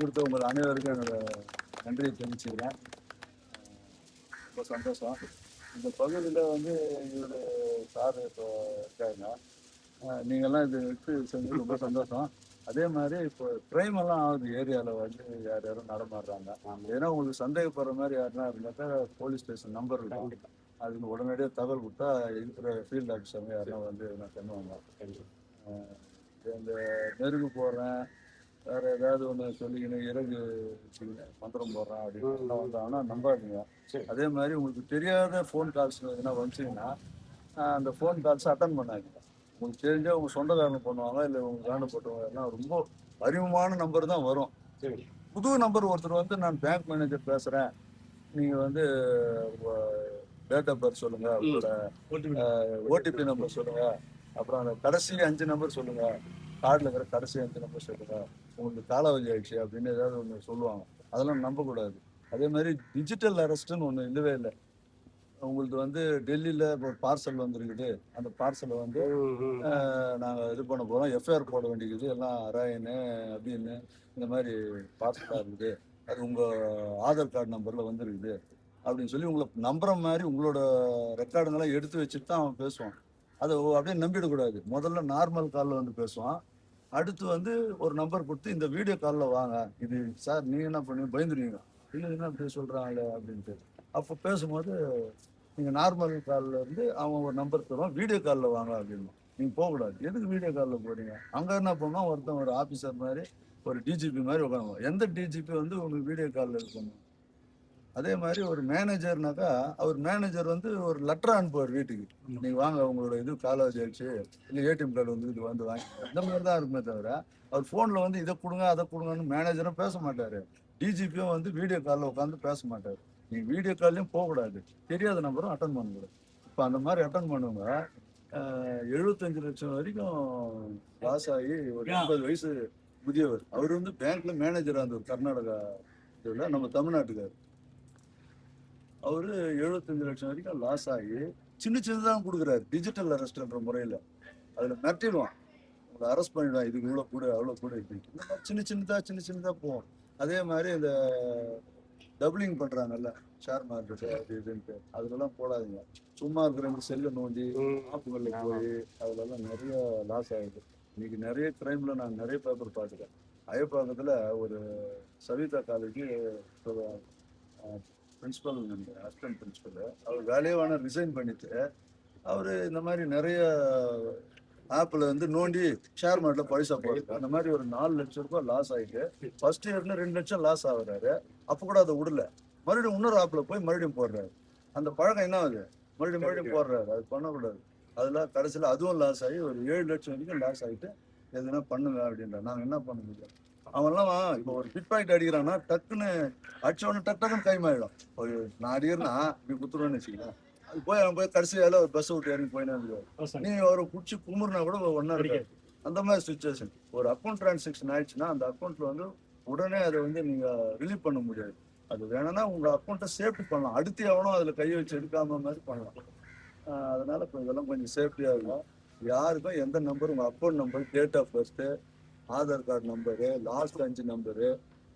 கொடுத்த உங்கள் அனைவருக்கும் என்னோட நன்றியை தெரிவிச்சுக்கிறேன். ரொம்ப சந்தோஷம். இந்த பகுதியில் வந்து இவர் சார் இப்போ இருக்காங்க. நீங்கள்லாம் இது எடுத்து செஞ்சது ரொம்ப சந்தோஷம். அதே மாதிரி இப்போ க்ரைம் எல்லாம் ஆகுது ஏரியாவில் வந்து யார் யாரும் நடமாடுறாங்க. ஏன்னா உங்களுக்கு சந்தேகப்படுற மாதிரி யாருன்னா இருந்தாக்கா போலீஸ் ஸ்டேஷன் நம்பர் இருக்கும். அதுக்கு உடனடியாக தகவல் கொடுத்தா இருக்கிற ஃபீல்டு ஆஃபீஸருங்க யாரும் வந்து நான் பண்ணுவாங்க. இந்த நெருங்கு போடுறேன் வேற ஏதாவது ஒன்று சொல்லிக்கின்னு இறகு மந்திரம் போடுறான் அப்படின்னு வந்தாங்கன்னா நம்பாதீங்க. அதே மாதிரி உங்களுக்கு தெரியாத ஃபோன் கால்ஸ் எதுனா வந்துச்சிங்கன்னா அந்த ஃபோன் கால்ஸ் அட்டன் பண்ணாதீங்க. உங்களுக்கு தெரிஞ்சால் உங்கள் சொந்தக்காரங்க பண்ணுவாங்க, இல்லை உங்கள் காணப்பட்டவங்க எல்லாம் ரொம்ப அறிமுகமான நம்பர் தான் வரும். புது நம்பர் ஒருத்தர் வந்து நான் பேங்க் மேனேஜர் பேசுகிறேன், நீங்கள் வந்து டேட் ஆஃப் பர்த் சொல்லுங்கள், உங்களோட ஓடிபி நம்பர் சொல்லுங்கள், அப்புறம் அந்த கடைசி 5 நம்பர் சொல்லுங்கள், கார்டில் இருக்கிற கடைசி 5 நம்பர் சொல்லுங்கள், உங்களுக்கு காலாவதி ஆயிடுச்சு அப்படின்னு ஏதாவது ஒன்று சொல்லுவாங்க. அதெல்லாம் நம்பக்கூடாது. அதே மாதிரி டிஜிட்டல் அரெஸ்ட்டுன்னு ஒன்று இல்லவே இல்லை. உங்களுக்கு வந்து டெல்லியில் இப்போ பார்சல் வந்துருக்குது, அந்த பார்சலை வந்து நாங்கள் இது பண்ண போகிறோம், எஃப்ஐஆர் போட வேண்டியது, எல்லாம் அராயின்னு அப்படின்னு இந்த மாதிரி பார்சலாக இருக்குது, அது உங்கள் ஆதார் கார்டு நம்பரில் வந்துருக்குது அப்படின்னு சொல்லி உங்களை நம்புற மாதிரி உங்களோட ரெக்கார்டுங்கெல்லாம் எடுத்து வச்சுட்டு தான் அவன் பேசுவான். அதை அப்படியே நம்பிடக்கூடாது. முதல்ல நார்மல் காலில் வந்து பேசுவான், அடுத்து வந்து ஒரு நம்பர் கொடுத்து இந்த வீடியோ காலில் வாங்க, இது சார் நீங்கள் என்ன பண்ணி பயந்துருவீங்க, இல்லை என்ன இப்படி சொல்கிறாங்களே அப்படின்ட்டு. அப்போ பேசும்போது நீங்கள் நார்மல் காலில் இருந்து அவன் ஒரு நம்பர் தருவான், வீடியோ காலில் வாங்க அப்படின்னு. நீங்கள் போகக்கூடாது. எதுக்கு வீடியோ காலில் போகிறீங்க? அங்கே என்ன பண்ணால் ஒருத்தன் ஒரு ஆஃபீஸர் மாதிரி ஒரு டிஜிபி மாதிரி உட்காந்துவோம். எந்த டிஜிபி வந்து உங்களுக்கு வீடியோ காலில் இருக்கணும்? அதே மாதிரி ஒரு மேனேஜர்னாக்கா அவர் மேனேஜர் வந்து ஒரு லெட்டர் அனுப்புவார் வீட்டுக்கு, நீங்கள் வாங்க உங்களோட இது காலாவதி ஆயிடுச்சு, இல்லை ஏடிஎம் கார்டு வந்து இது வந்து வாங்கி, இந்த மாதிரி தான் இருக்குமே தவிர அவர் ஃபோனில் வந்து இதை கொடுங்க அதை கொடுங்கன்னு மேனேஜரும் பேச மாட்டார், டிஜிபியும் வந்து வீடியோ காலில் உட்காந்து பேச மாட்டார். நீங்கள் வீடியோ கால்லையும் போகக்கூடாது, தெரியாத நம்பரும் அட்டன் பண்ணக்கூடாது. இப்போ அந்த மாதிரி அட்டன் பண்ணுங்க 75 லட்சம் வரைக்கும் லாஸ் ஆகி ஒரு 80 வயசு முதியவர், அவர் வந்து பேங்க்ல மேனேஜராக இருந்தவர், கர்நாடகா இதில், நம்ம தமிழ்நாட்டுக்கார். அவர் 75 லட்சம் வரைக்கும் லாஸ் ஆகி சின்ன சின்னதாக கொடுக்குறாரு டிஜிட்டல் அரெஸ்ட்ன்ற முறையில். அதில் மிரட்டிடுவான், உங்களை அரெஸ்ட் பண்ணிடுவான், இதுக்கு இவ்வளோ கூட அவ்வளோ கூட இப்படி இந்த மாதிரி சின்ன சின்னதாக போவோம். அதே மாதிரி இந்த டபுளிங் பண்ணுறாங்கல்ல ஷேர் மார்க்கெட்டு அது இதுன்ட்டு, அதுலலாம் போடாதீங்க. சும்மா இருக்கிறவங்க செல்லை நோண்டி ஆப்புகளில் போய் அதுலலாம் நிறைய லாஸ் ஆகுது. இன்னைக்கு நிறைய க்ரைமில் நான் நிறைய பேப்பர் பார்த்துட்டேன். அயப்பாக்கத்தில் ஒரு Savitha college principal, assistant principal, அவர் வேலையே வேணால் ரிசைன் பண்ணிட்டு அவர் இந்த மாதிரி நிறைய ஆப்பில் வந்து நோண்டி ஷேர் மார்க்கெட்டில் பைசா போடுறது. அந்த மாதிரி ஒரு 4 லட்சம் ரூபாய் லாஸ் ஆகிட்டு ஃபர்ஸ்ட் இயர்ல 2 லட்சம் லாஸ் ஆகுறாரு. அப்போ கூட அதை விடல, மறுபடியும் இன்னொரு ஆப்பில் போய் மறுபடியும் போடுறாரு. அந்த பழக்கம் என்ன ஆகுது, மறுபடியும் போடுறாரு. அது பண்ணக்கூடாது. அதில் கடைசியில் அதுவும் லாஸ் ஆகி ஒரு 7 லட்சம் வரைக்கும் லாஸ் ஆகிட்டு எதுனா பண்ணுங்க அப்படின்ற. நாங்கள் என்ன பண்ண முடியும்? அவன்லாம் இப்போ ஒரு பிட் பாக்கெட் அடிக்கிறான்னா டக்குன்னு அடிச்சவொடனே டக்குன்னு கைமாயிடும். ஒரு நான் அடிக்கிறேன்னா இப்படி குத்துருவேன்னு வச்சுக்கலாம், அது போய் அவன் போய் கடைசியால ஒரு பஸ் விட்டு இறங்கி போயினா இருக்காரு, நீ அவரை பிடிச்சி கும்பிடுனா கூட ஒன்றா இருக்காது. அந்த மாதிரி சுச்சுவேஷன். ஒரு அக்கௌண்ட் டிரான்சாக்ஷன் ஆயிடுச்சுன்னா அந்த அக்கௌண்ட்ல வந்து உடனே அதை வந்து நீங்க ரிலீவ் பண்ண முடியாது. அது வேணும்னா உங்க அக்கௌண்ட்டை சேஃப்டி பண்ணலாம், அடுத்து எவனோ அதில் கையை வச்சு எடுக்காம மாதிரி பண்ணலாம். அதனால இப்போ இதெல்லாம் கொஞ்சம் சேஃப்டியாக இருக்கும். யாருக்கும் எந்த நம்பர், உங்கள் account number, date of birth, Aadhaar card number, last 5 number,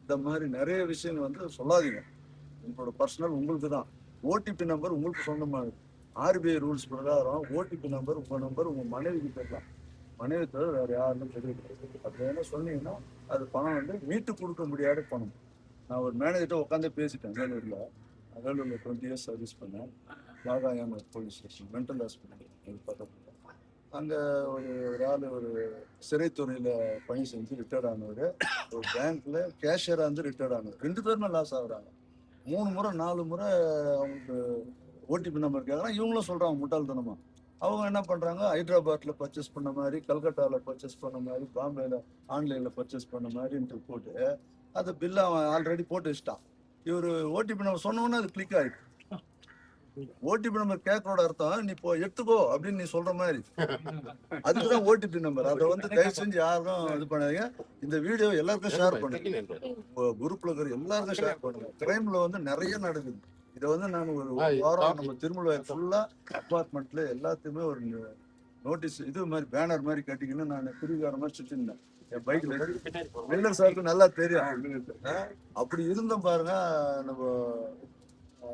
இந்த மாதிரி நிறைய விஷயங்கள் வந்து சொல்லாதீங்க. உங்களோட பர்சனல் உங்களுக்கு தான். ஓடிபி நம்பர் உங்களுக்கு சொந்தமானது. ஆர்பிஐ ரூல்ஸ் பிரகாரம் ஓடிபி நம்பர் உங்கள் மனைவிக்கு தெரியலாம், மனைவி தவிர வேறு யாருன்னு தெரியாது. அப்படி என்ன சொன்னீங்கன்னா அது பணம் வந்து மீட்டு கொடுக்க முடியாத பணம். நான் ஒரு மேனேஜர்கிட்ட உட்காந்தே பேசிட்டேன். வேலூரில் 20 இயர்ஸ் சர்வீஸ் பண்ணேன். வாகாயம் போலீஸ் ஸ்டேஷன் மென்டல் ஹாஸ்பிட்டல் பக்கத்தில். அங்கே ஒரு ஆள் ஒரு சிறைத்துறையில் பணி செஞ்சு ரிட்டையர்ட் ஆனவர், ஒரு பேங்க்கில் கேஷியராக இருந்து ரிட்டையர்ட் ஆனவர். 2 பேருமே லாஸ் ஆகுறாங்க. 3 முறை 4 முறை அவங்களுக்கு ஓடிபி நம்பர் கேட்குறான். இவங்களும் சொல்கிறாங்க முட்டாள்தனமாக. அவங்க என்ன பண்ணுறாங்க, ஹைதராபாத்தில் பர்ச்சேஸ் பண்ண மாதிரி, கல்கட்டாவில் பர்ச்சேஸ் பண்ண மாதிரி, பாம்பேயில் ஆன்லைனில் பர்ச்சேஸ் பண்ண மாதிரின்ட்டு போட்டு அது பில்லை அவன் ஆல்ரெடி போட்டு வச்சுட்டான். இவர் ஓடிபி நம்பர் சொன்னோன்னே அது கிளிக் ஆகிட்டு. ஓடிபி நம்பர் கேட்கறோட அர்த்தம் நீ இப்போ எடுத்துக்கோ அப்படின்னு நீ சொல்ற மாதிரி, அதுக்குதான் ஓடிபி நம்பர். அதை வந்து தயவு செஞ்சு யாரும் இது பண்ணாதீங்க. இந்த வீடியோ எல்லாருக்கும் ஷேர் பண்ணுங்க, குரூப்ல இருக்கிற எல்லாருக்கும் ஷேர் பண்ணுங்க. கிரைம்ல வந்து நிறைய நடக்குது. இதை வந்து நான் ஒரு வாரம் நம்ம திருமலை ஃபுல்லா அபார்ட்மெண்ட்ல எல்லாத்தையுமே ஒரு நோட்டீஸ் இது மாதிரி பேனர் மாதிரி கட்டிக்கின்னு நான் திருவிகார மாதிரி சுற்றிருந்தேன். என் பைக்ல மில்லர் சாருக்கு நல்லா தெரியும். அப்படி இருந்தும் பாருங்க நம்ம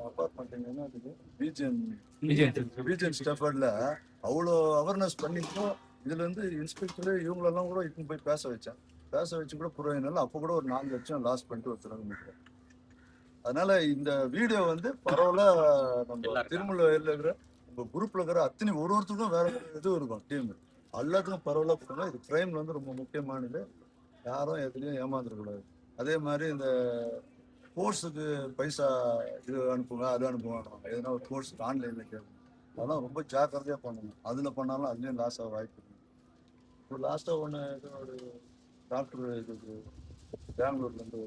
அபார்ட்மெண்ட் என்ன பிஜிஎன் ஸ்டஃபர்ட்ல அவ்வளோ அவேர்னஸ் பண்ணிட்டோம். இதுல இருந்து இன்ஸ்பெக்டர் இவங்களெல்லாம் கூட இப்போ போய் பேச வச்சு கூட புரியும். அப்போ கூட ஒரு 4 லட்சம் லாஸ் பண்ணிட்டு ஒருத்தர். அதனால இந்த வீடியோ வந்து பரவாயில்ல. நம்ம திருமலையில் இருக்கிற நம்ம குரூப்ல இருக்கிற அத்தனை ஒருத்தருக்கும் வேற இது இருக்கும் டீம் எல்லாத்துக்கும் பரவாயில்ல கொடுங்க. இது கிரைம்ல வந்து ரொம்ப முக்கியமானது. யாரும் எதுலையும் ஏமாந்துடக்கூடாது. அதே மாதிரி இந்த கோர்ஸுக்கு பைசா இது அனுப்புங்க அது அனுப்புவாங்க. எதுனா ஒரு கோர்ஸுக்கு ஆன்லைன்ல கேட்கணும். அதெல்லாம் ரொம்ப ஜாக்கிரதையா பண்ணணும். அதுல பண்ணாலும் அதுலயும் லாஸ் ஆக வாய்ப்பு இருக்கு. இப்போ லாஸ்டா ஒன்று ஒரு டாக்டர் இதுக்கு பெங்களூர்ல இருந்து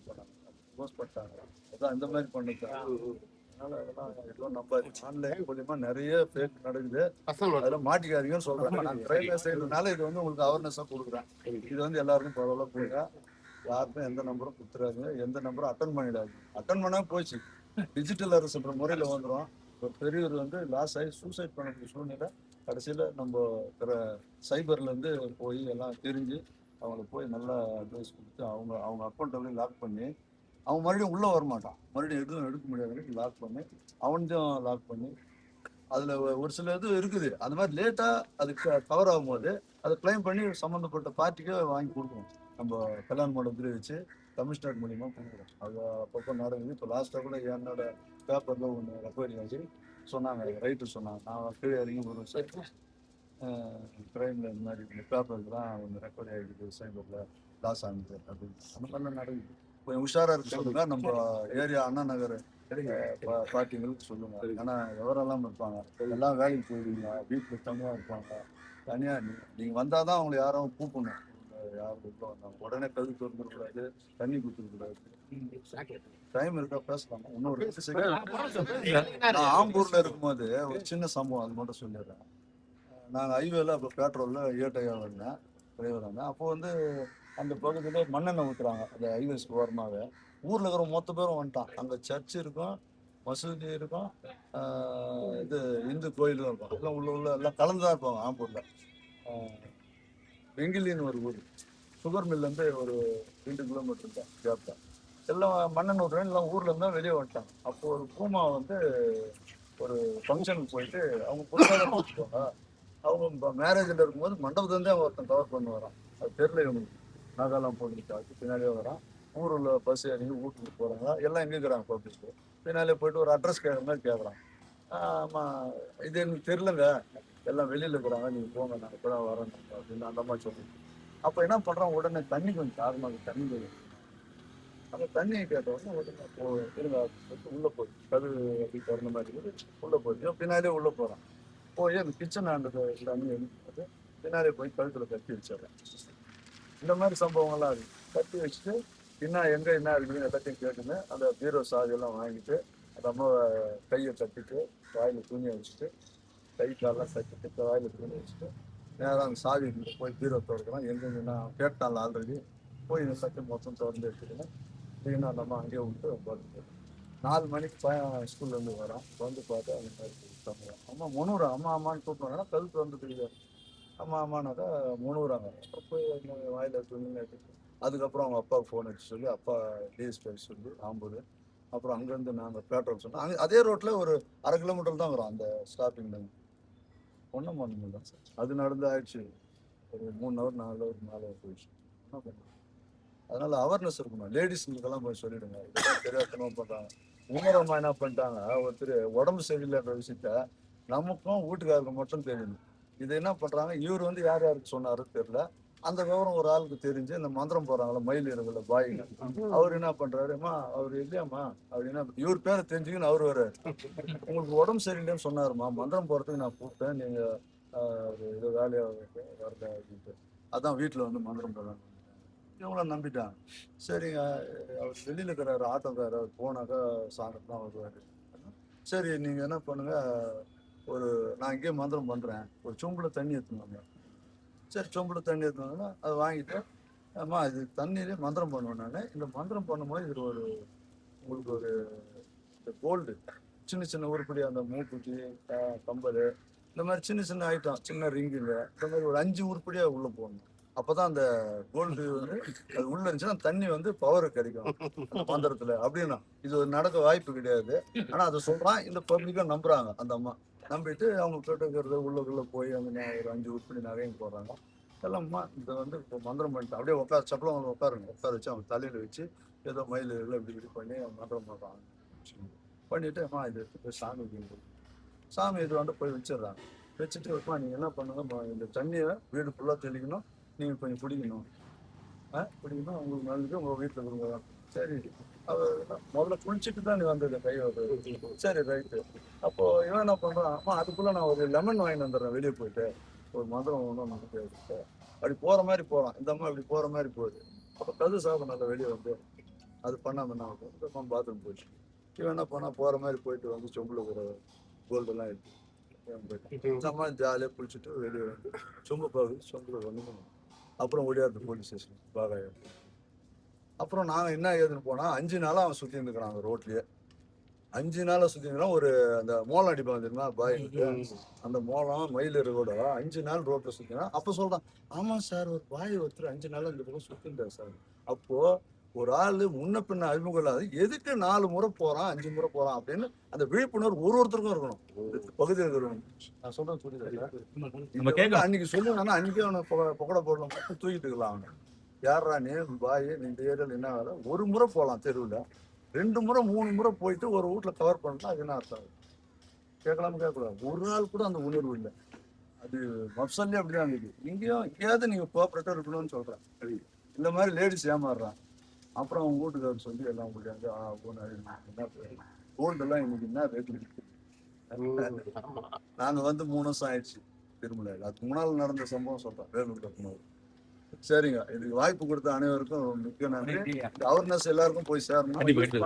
பண்ணாங்க, போஸ்ட் பண்ணிட்டாங்க. அதான் இந்த மாதிரி பண்ணிட்டாங்க. அதனால அதெல்லாம் எதுவும் நம்பாது. ஆன்லைன் மூலியமா நிறைய ஃபேக் நடக்குது. அதெல்லாம் மாட்டிக்காதீங்கன்னு சொல்றேன். நான் ட்ரைனர் செய்யறதுனால இது வந்து உங்களுக்கு அவேர்னஸா கொடுக்குறேன். இது வந்து எல்லாருக்கும் பரவாயில்ல கொடுங்க. யாருக்கும் எந்த நம்பரும் கொடுத்துறாங்க, எந்த நம்பரும் அட்டன் பண்ணிடாது. அட்டன் பண்ணா போச்சு. டிஜிட்டல் அரசுன்ற முறையில வந்துடும். ஒரு பெரியவர் வந்து லாஸ் ஆகி சூசைட் பண்ணக்கூடிய சூழ்நிலை. கடைசியில் நம்ம சைபர்ல இருந்து போய் எல்லாம் தெரிஞ்சு அவங்களுக்கு போய் நல்லா அட்வைஸ் கொடுத்து அவங்க அக்கௌண்ட் அப்படியே லாக் பண்ணி அவன் மறுபடியும் உள்ள வரமாட்டான். மறுபடியும் எதுவும் எடுக்க முடியாது. லாக் பண்ணி அவனையும் லாக் பண்ணி அதுல ஒரு சில இது இருக்குது. அந்த மாதிரி லேட்டா அதுக்கு கவர் ஆகும்போது அதை கிளைம் பண்ணி சம்மந்தப்பட்ட பார்ட்டிக்கு வாங்கி கொடுக்கணும். நம்ம கல்யாண மண்டபத்துல வச்சு கமிஷனர் மூலியமா கொடுக்குறோம். அது அப்பப்போ நடக்குது. இப்போ லாஸ்டா கூட என்னோட பேப்பர்ல ஒன்று ரெக்வரி வச்சு சொன்னாங்க, ரைட்டர் சொன்னாங்க. நான் கீழே இறங்கி ஒரு கிரைம்ல இந்த மாதிரி பேப்பருக்குலாம் ஒன்று ரெக்வரி ஆகிடுது, சைபர்ல லாஸ் ஆகுது அப்படின்னு அந்த மாதிரிலாம் நடக்குது. கொஞ்சம் உஷாரா இருக்கு சொல்லுங்க. நம்ம ஏரியா அண்ணா நகர் பார்ட்டிங்களுக்கு சொல்லுங்க. ஏன்னா விவரம் இருப்பாங்க, எல்லாம் வேலைக்கு போயிடுவீங்க, வீட்டுல தனியா இருப்பாங்க. தனியா நீங்க வந்தாதான் அவங்களை யாரும் கூப்பிடணும். யாரும் உள்ள வந்தாங்க உடனே கழுவி திறந்துடக்கூடாது, தண்ணி கொடுத்துடக்கூடாது. டைம் இருக்கா பேசலாமா? இன்னொரு நான் ஆம்பூர்ல இருக்கும்போது ஒரு சின்ன சம்பவம் அது மட்டும் சொல்லிடுறேன். நாங்கள் ஹைவேல அப்போ பெட்ரோல்ல ஏட்டையா வந்தேன், டிரைவர் வந்தேன். அப்போ வந்து அந்த பகுதியில் மண்ணெண்ணெய் ஊற்றுறாங்க அந்த ஹைவேஸ்க்கு ஓரமாகவே. ஊரில் இருக்கிற மொத்த பேரும் வந்துட்டான். அங்கே சர்ச் இருக்கும், மசூதி இருக்கும், இது இந்து கோயிலும் இருக்கும். எல்லாம் உள்ள எல்லாம் கலந்து தான் இருப்பாங்க. ஆம்பூரில் வெங்கிலின்னு ஒரு ஊர், சுகர் மில்லேருந்து ஒரு 2 கிலோமீட்டர் தான் கேப் தான். எல்லாம் மண்ணெண்ணெய் ஊற்றுறேன். எல்லாம் ஊர்ல இருந்தால் வெளியே வந்துட்டாங்க. அப்போ ஒரு பூமா வந்து ஒரு ஃபங்க்ஷனுக்கு போயிட்டு அவங்க பொண்ணாக கூப்பிட்டுவாங்க. அவங்க மேரேஜில் இருக்கும்போது மண்டபத்துலேருந்தே ஒருத்தன் கவர் பண்ணி வரான். அது தெரியல இவனுக்கு. நகைலாம் போட்டுக்கிட்டாச்சு பின்னாடியே வரான். ஊரில் பஸ் இறங்கி வீட்டுக்கு போகிறாங்க. எல்லாம் எங்கே இருக்கிறாங்க பப்ளிக்கு. பின்னாலே போயிட்டு ஒரு அட்ரஸ் கேட்குற மாதிரி கேட்குறான். ஆமாம், இது எனக்கு தெரிலங்க, எல்லாம் வெளியில் இருக்கிறாங்க, நீங்கள் போங்க, நான் இப்போ தான் வரேன் அப்படின்னு அந்த மாதிரி சொல்லுங்க. அப்போ என்ன பண்ணுறான், உடனே தண்ணி கொஞ்சம் காரணமாக தண்ணி கொஞ்சம் அந்த தண்ணியை கேட்டோடனே உடனே இருங்க உள்ளே போய் கது அப்படி திறந்த மாதிரி உள்ளே போயிட்டு பின்னாலே உள்ளே போகிறான். போய் அந்த கிச்சன் ஆண்டது எல்லாமே எடுத்து பின்னாலே போய் கழுத்துல கட்டி வச்சிடறேன். இந்த மாதிரி சம்பவங்கள்லாம் இருக்கு. கட்டி வச்சுட்டு இன்னும் எங்கே என்ன இருக்குதுன்னு எல்லாத்தையும் கேட்டுன்னு அந்த பீரோ சாவியெல்லாம் வாங்கிட்டு அந்த அம்மாவை கையை கட்டிட்டு வாயில் துணியை வச்சுட்டு கை காலெல்லாம் கட்டிட்டு வாயில் துணி வச்சுட்டு நேரம் அந்த சாவி போய் பீரோ திறக்கலாம். எங்கெங்கன்னா கேட்டால ஆல்ரெடி போய் இந்த சட்டை மொத்தம் திறந்து எடுத்துக்கின்னு இல்லைன்னா அந்த அம்மா அங்கேயே விட்டு பார்த்துட்டு 4 மணிக்கு பையன் ஸ்கூல்லேருந்து வரான். வந்து பார்த்தா அந்த மாதிரி சம்பவம். அம்மா முன்னூறு அம்மா அம்மான்னு கூப்பிடுவாங்கன்னா கழுத்து வந்து தெரியாது. அம்மா அம்மானாக்கா முன்னூறாங்க. அப்புறம் போய் வாயில் துணி எடுத்துட்டு அதுக்கப்புறம் அவங்க அப்பாவுக்கு ஃபோன் அடிச்சு சொல்லி அப்பா டிஎஸ்பி சொல்லி ஆம்பூர். அப்புறம் அங்கேருந்து நாங்கள் பெட்ரோல் சொன்னோம். அங்கே அதே ரோட்டில் ஒரு 1/2 கிலோமீட்டர் தான் வரும் அந்த ஸ்டாப்பிங்லேருந்து. ஒன்றும் பண்ண முடியல சார். அது நடந்து ஆயிடுச்சு ஒரு 3 ஹவர் 4 ஹவர் போயிடுச்சு. என்ன பண்ணுறது? அதனால அவேர்னஸ் இருக்கணும். லேடிஸுங்களுக்கெல்லாம் போய் சொல்லிடுங்க. இதெல்லாம் தெரியாதனமா பண்ணுறாங்க. உமரம்மா என்ன பண்ணிட்டாங்க, ஒருத்தர் உடம்பு சரியில்லைன்ற விஷயத்த நமக்கும் வீட்டுக்காரருக்கு மட்டும் தெரியணும். இது என்ன பண்றாங்க, இவர் வந்து யார் யாருக்கு சொன்னாரு தெரியல. அந்த விவரம் ஒரு ஆளுக்கு தெரிஞ்சு இந்த மந்திரம் போறாங்களா மயில் இரவுல பாய்ங்க, அவர் என்ன பண்றாருமா, அவர் இல்லையாம்மா அப்படின்னா இவர் பேரை தெரிஞ்சுக்கின்னு அவர் வர்றாரு. உங்களுக்கு உடம்பு சரியில்லைன்னு சொன்னாருமா, மந்திரம் போறதுக்கு நான் கூப்பிட்டேன், நீங்க ஏதோ வேலையா வரல அப்படின்ட்டு. அதான் வீட்டுல வந்து மந்திரம் போடுறாங்க. இவங்கள நம்பிட்டாங்க. சரிங்க, அவர் வெளியில் இருக்கிறாரு ஆட்டோக்காரர், அவர் போனாக்கா சாயந்தரம் தான் வருவார். சரி நீங்கள் என்ன பண்ணுங்க, நான் இங்கேயே மந்திரம் பண்ணுறேன், ஒரு சொம்புல தண்ணி எடுத்துனாங்க. சரி சொம்புல தண்ணி எடுத்துனாங்கன்னா அதை வாங்கிட்டு, அம்மா இது தண்ணியிலே மந்திரம் பண்ணுவேன் நான். இந்த மந்திரம் பண்ணும்போது இது உங்களுக்கு இந்த கோல்டு சின்ன சின்ன உருப்படி, அந்த மூக்குத்தி கம்பல், இந்த மாதிரி சின்ன சின்ன ஐட்டம், சின்ன ரிங்குங்க, இந்த மாதிரி ஒரு 5 உருப்படியாக உள்ளே போடணும். அப்பதான் அந்த கோல்டு வந்து அது உள்ள இருந்துச்சுன்னா தண்ணி வந்து பவர் கிடைக்கும் அந்த மந்திரத்துல அப்படின்னா இது ஒரு நடக்க வாய்ப்பு கிடையாது. ஆனா அதை சொல்றான், இந்த பப்ளிக்கா நம்புறாங்க. அந்த அம்மா நம்பிட்டு அவங்க கேட்டுக்கிறது உள்ளுக்குள்ள போய் அந்த ஒரு 5 உருப்படி நகையும் போடுறாங்க. எல்லாம் இதை வந்து இப்போ மந்திரம் பண்ணிட்டு அப்படியே உட்கார சப்பளம் அவங்க உட்கார வச்சு அவங்க தலையில வச்சு ஏதோ மயில் இப்படி இப்படி பண்ணி மந்திரம் பண்றாங்க. பண்ணிட்டு அம்மா இது போய் சாமி கும்பிடு. சாமி இது வந்து போய் வச்சிடுறாங்க. வச்சுட்டு நீங்க என்ன பண்ணுங்க, இந்த தண்ணியை வீடு ஃபுல்லா தெளிக்கணும், நீங்க கொஞ்சம் குடிக்கணும். குடிக்கணும் உங்களுக்கு நல்லது, உங்க வீட்டுல கொடுங்க. சரி, அவர் முதல்ல குளிச்சுட்டு தான் நீ வந்தது கை வருது. சரி ரைட்டு. அப்போ இவன் என்ன பண்றான், அம்மா அதுக்குள்ள நான் ஒரு லெமன் வாங்கிட்டு வந்துடுறேன் வெளியே போயிட்டு, ஒரு மந்திரம் ஒன்றும் நமக்கு இருக்கு. அப்படி போற மாதிரி போறான். இந்த அம்மா இப்படி போற மாதிரி போகுது. அப்போ கது சாப்பிட நல்லா வெளியே வந்து அது பண்ணாம என்ன ஆகும், இந்த அம்மா பாத்ரூம் போயிடுச்சு. இவன் என்ன பண்ணா போற மாதிரி போயிட்டு வந்து சொம்புல ஒரு கோல்டெல்லாம் எடுத்து இந்த அம்மா ஜாலியாக குளிச்சுட்டு வெளியே வந்து சொம்பு பாகு சொம்புல வந்து அப்புறம் ஓடியாருது போலீஸ் ஸ்டேஷன் பாகாயம். அப்புறம் நாங்கள் என்ன ஏதுன்னு போனால் 5 நாளாக அவன் சுற்றி இருந்துக்கிறான் அந்த ரோட்லேயே. 5 நாளாக சுற்றி இருந்துக்கிறான். ஒரு அந்த மோளம் அடிப்பாங்க தெரியுமா பாய்க்கு, அந்த மோளம் மயிலரு கூட 5 நாள் ரோட்டில் சுற்றினான். அப்போ சொல்கிறான், ஆமாம் சார் ஒரு பாய் ஒருத்தர் 5 நாள் இந்த பக்கம் சுற்றிருந்தார் சார். அப்போது ஒரு ஆள் முன்ன பின்ன அறிமுகம் இல்லாத எதுக்கு 4 முறை போகிறான் 5 முறை போகிறான் அப்படின்னு அந்த விழிப்புணர்வு ஒருத்தருக்கும் இருக்கணும் பகுதியில் இருக்கணும். நான் சொல்கிறேன் புரியுது. அன்னைக்கு சொல்லுங்கன்னா அன்றைக்கே அவனை புகழ போடலாம் தூக்கிட்டு இருக்கலாம். அவனை யாரா நீ பாய் இந்த ஏரியாவில் என்ன வேலை, ஒரு முறை போகலாம் தெருவில், 2 முறை 3 முறை போயிட்டு ஒரு வீட்டில் கவர் பண்ணலாம். அது என்ன அர்த்தம்? கேட்கலாம கேட்கக்கூடாது. ஒரு நாள் கூட அந்த உணர்வு இல்லை. அது மப்சல்லே அப்படிதான் இருக்குது. எங்கேயாவது நீங்கள் கோஆப்ரேட்டாக இருக்கணும்னு சொல்கிறேன். இந்த மாதிரி லேடிஸ் ஏமாறுறான். அப்புறம் அவங்க வீட்டுக்காரர் சொல்லி எல்லாம் முடியாது. என்ன கோல்டெல்லாம் இன்னைக்கு என்ன ரேட் இருக்கு. நாங்கள் வந்து 3 வருஷம் ஆயிடுச்சு திருமலை. அதுக்கு முன்னால் நடந்த சம்பவம் சொல்கிறேன் வேலூர் கட்டும்போது. சரிங்க, இதுக்கு வாய்ப்பு கொடுத்த அனைவருக்கும் மிக்க நன்றி. அவேர்னஸ் எல்லாருக்கும் போய் சேரணும்.